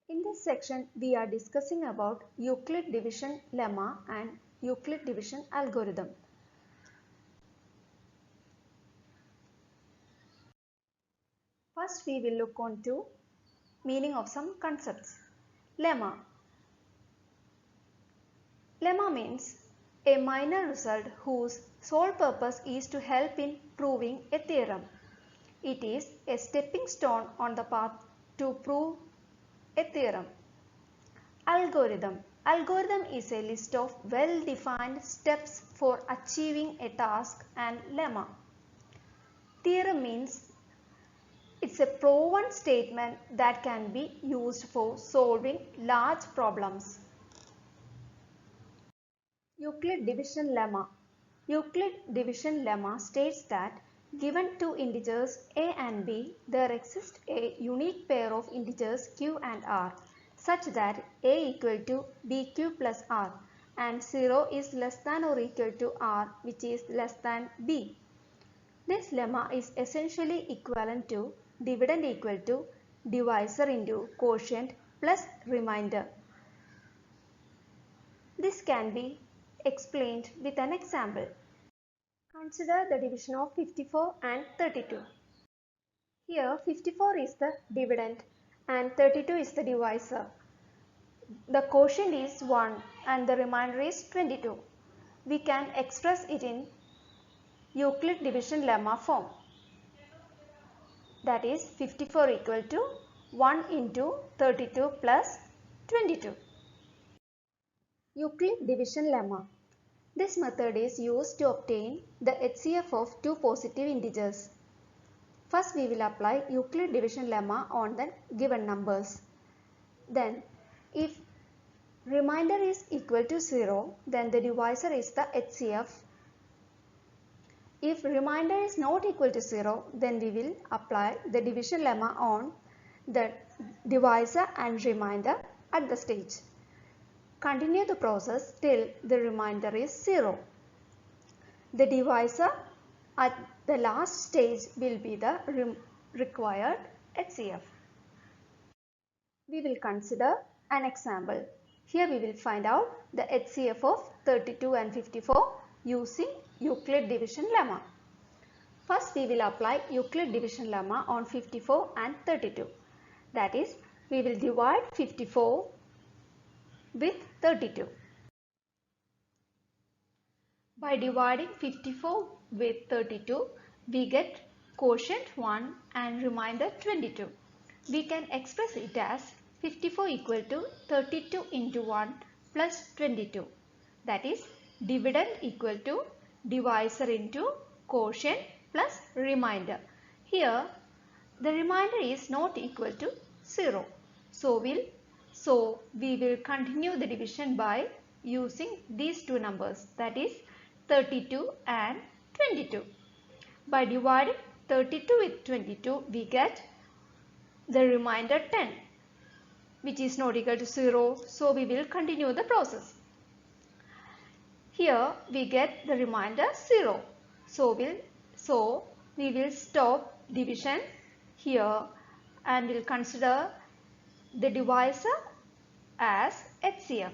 In this section, we are discussing about Euclid division lemma and Euclid division algorithm. First, we will look on to meaning of some concepts. Lemma. Lemma means a minor result whose sole purpose is to help in proving a theorem. It is a stepping stone on the path to prove a theorem. Algorithm. Algorithm is a list of well-defined steps for achieving a task, and lemma. Theorem means it's a proven statement that can be used for solving large problems. Euclid division lemma. Euclid division lemma states that given two integers a and b, there exists a unique pair of integers q and r such that a equal to bq plus r and 0 is less than or equal to r, which is less than b. This lemma is essentially equivalent to dividend equal to divisor into quotient plus remainder. This can be explained with an example. Consider the division of 54 and 32. Here 54 is the dividend and 32 is the divisor. The quotient is 1 and the remainder is 22. We can express it in Euclid division lemma form. That is 54 equal to 1 into 32 plus 22. Euclid division lemma. This method is used to obtain the HCF of two positive integers. First, we will apply Euclid division lemma on the given numbers. Then, if remainder is equal to 0, then the divisor is the HCF. If remainder is not equal to 0, then we will apply the division lemma on the divisor and remainder at the stage. Continue the process till the remainder is 0. The divisor at the last stage will be the required HCF. We will consider an example. Here we will find out the HCF of 32 and 54 using Euclid division lemma. First, we will apply Euclid division lemma on 54 and 32. That is, we will divide 54 with 32. By dividing 54 with 32, we get quotient 1 and remainder 22. We can express it as 54 equal to 32 into 1 plus 22. That is, dividend equal to divisor into quotient plus remainder. Here, the remainder is not equal to 0. So we will continue the division by using these two numbers, that is 32 and 22. By dividing 32 with 22, we get the remainder 10, which is not equal to 0. So we will continue the process. Here we get the remainder 0. So we will stop division here and will consider the divisor as HCF.